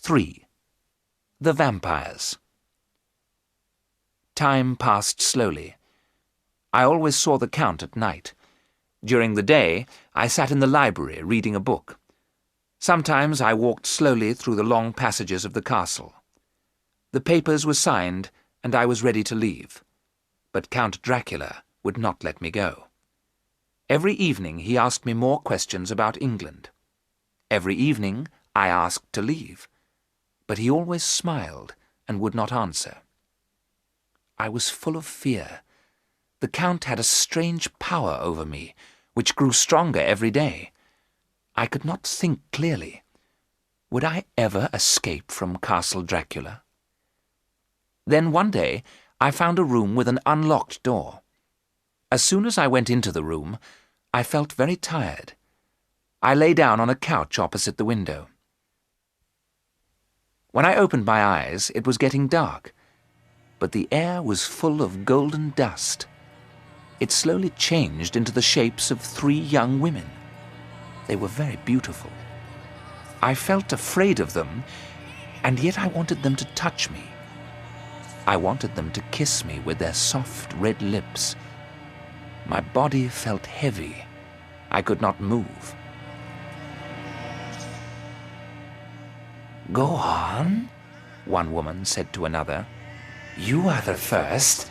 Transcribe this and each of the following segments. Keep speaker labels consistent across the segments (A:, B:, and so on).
A: 3. The Vampires. Time passed slowly. I always saw the Count at night. During the day, I sat in the library reading a book. Sometimes I walked slowly through the long passages of the castle. The papers were signed, and I was ready to leave. But Count Dracula would not let me go. Every evening he asked me more questions about England. Every evening I asked to leave, but he always smiled and would not answer. I was full of fear. The Count had a strange power over me, which grew stronger every day. I could not think clearly. Would I ever escape from Castle Dracula? Then one day I found a room with an unlocked door. As soon as I went into the room, I felt very tired. I lay down on a couch opposite the window. When I opened my eyes, it was getting dark, but the air was full of golden dust. It slowly changed into the shapes of 3 young women. They were very beautiful. I felt afraid of them, and yet I wanted them to touch me. I wanted them to kiss me with their soft red lips. My body felt heavy. I could not move.
B: "Go on," one woman said to another. "You are the first,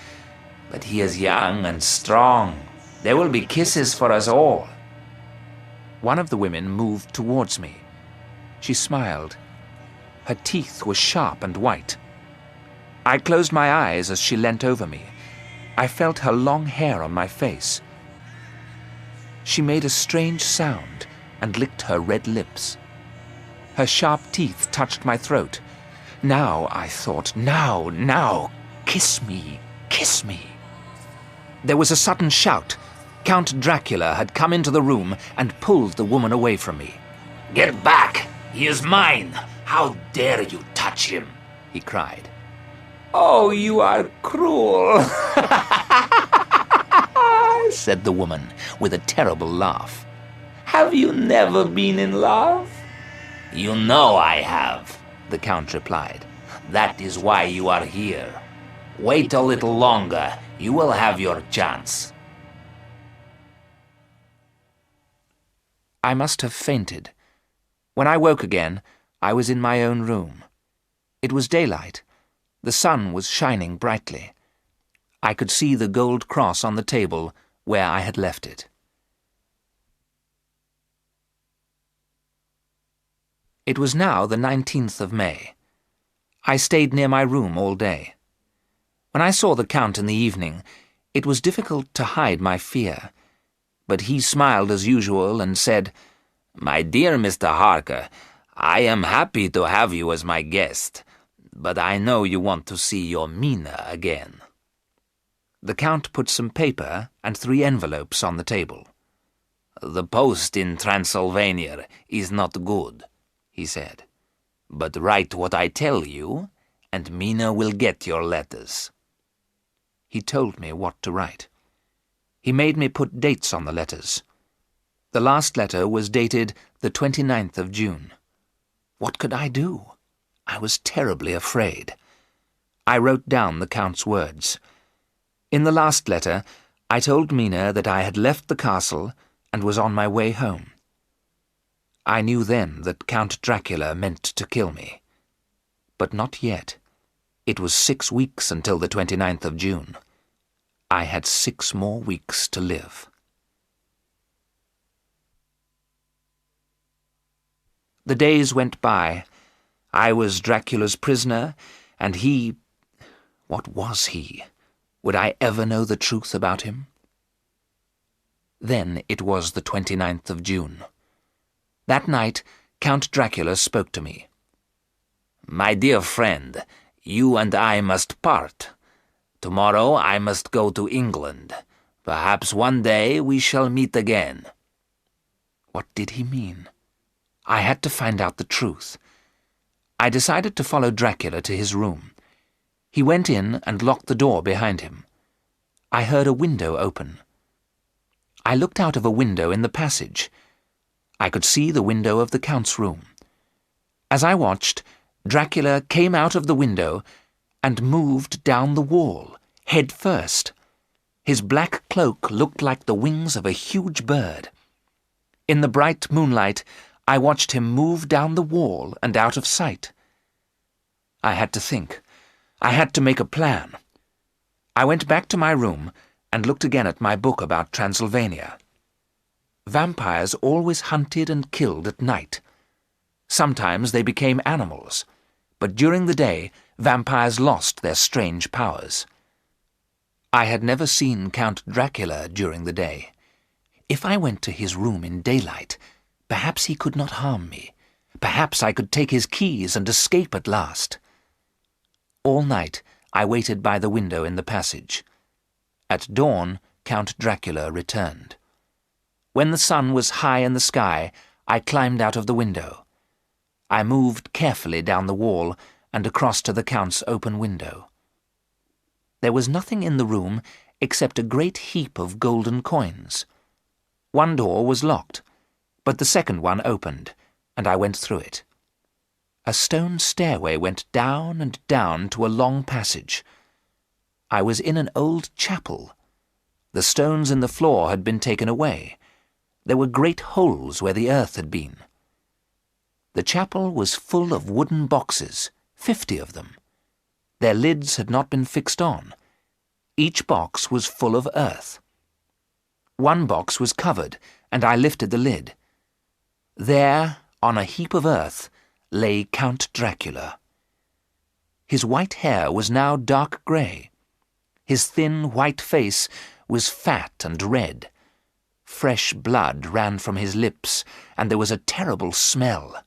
B: but he is young and strong. There will be kisses for us all."
A: One of the women moved towards me. She smiled. Her teeth were sharp and white. I closed my eyes as she leant over me. I felt her long hair on my face. She made a strange sound and licked her red lips. Her sharp teeth touched my throat. Now, I thought, now, kiss me, kiss me. There was a sudden shout. Count Dracula had come into the room and pulled the woman away from me.
B: "Get back! He is mine! How dare you touch him?" he cried.
A: "Oh, you are cruel," said the woman with a terrible laugh.
B: "Have you never been in love?" "You know I have," the Count replied. "That is why you are here. Wait a little longer. You will have your chance."
A: I must have fainted. When I woke again, I was in my own room. It was daylight. The sun was shining brightly. I could see the gold cross on the table where I had left it. It was now the 19th of May. I stayed near my room all day. When I saw the Count in the evening, it was difficult to hide my fear. But he smiled as usual and said,
B: "My dear Mr. Harker, I am happy to have you as my guest, but I know you want to see your Mina again."
A: The Count put some paper and 3 envelopes on the table.
B: "The post in Transylvania is not good," he said, "but write what I tell you, and Mina will get your letters."
A: He told me what to write. He made me put dates on the letters. The last letter was dated the 29th of June. What could I do? I was terribly afraid. I wrote down the Count's words. In the last letter, I told Mina that I had left the castle and was on my way home. I knew then that Count Dracula meant to kill me. But not yet. It was 6 weeks until the 29th of June. I had 6 more weeks to live. The days went by. I was Dracula's prisoner, and he... What was he? Would I ever know the truth about him? Then it was the 29th of June. That night, Count Dracula spoke to me.
B: "My dear friend, you and I must part. Tomorrow I must go to England. Perhaps one day we shall meet again."
A: What did he mean? I had to find out the truth. I decided to follow Dracula to his room. He went in and locked the door behind him. I heard a window open. I looked out of a window in the passage. I could see the window of the Count's room. As I watched, Dracula came out of the window and moved down the wall, head first. His black cloak looked like the wings of a huge bird. In the bright moonlight, I watched him move down the wall and out of sight. I had to think. I had to make a plan. I went back to my room and looked again at my book about Transylvania. Vampires always hunted and killed at night. Sometimes they became animals, but during the day, vampires lost their strange powers. I had never seen Count Dracula during the day. If I went to his room in daylight, perhaps he could not harm me. Perhaps I could take his keys and escape at last. All night I waited by the window in the passage. At dawn, Count Dracula returned. When the sun was high in the sky, I climbed out of the window. I moved carefully down the wall and across to the Count's open window. There was nothing in the room except a great heap of golden coins. One door was locked, but the second one opened, and I went through it. A stone stairway went down and down to a long passage. I was in an old chapel. The stones in the floor had been taken away. There were great holes where the earth had been. The chapel was full of wooden boxes, 50 of them. Their lids had not been fixed on. Each box was full of earth. One box was covered, and I lifted the lid. There, on a heap of earth, lay Count Dracula. His white hair was now dark grey. His thin white face was fat and red. Fresh blood ran from his lips, and there was a terrible smell,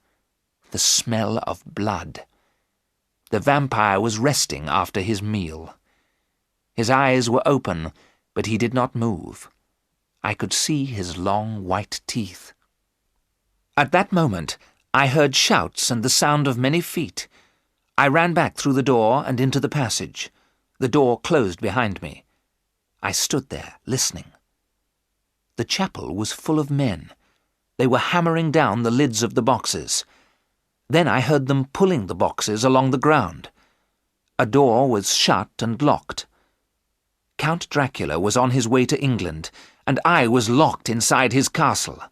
A: the smell of blood. The vampire was resting after his meal. His eyes were open, but he did not move. I could see his long white teeth. At that moment, I heard shouts and the sound of many feet. I ran back through the door and into the passage. The door closed behind me. I stood there, listening. The chapel was full of men. They were hammering down the lids of the boxes. Then I heard them pulling the boxes along the ground. A door was shut and locked. Count Dracula was on his way to England, and I was locked inside his castle.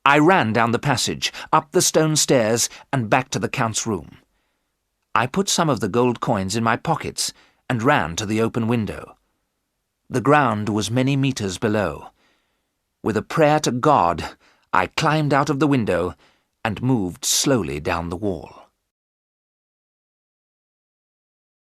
A: I ran down the passage, up the stone stairs, and back to the Count's room. I put some of the gold coins in my pockets and ran to the open window. The ground was many meters below. With a prayer to God, I climbed out of the window and moved slowly down the wall.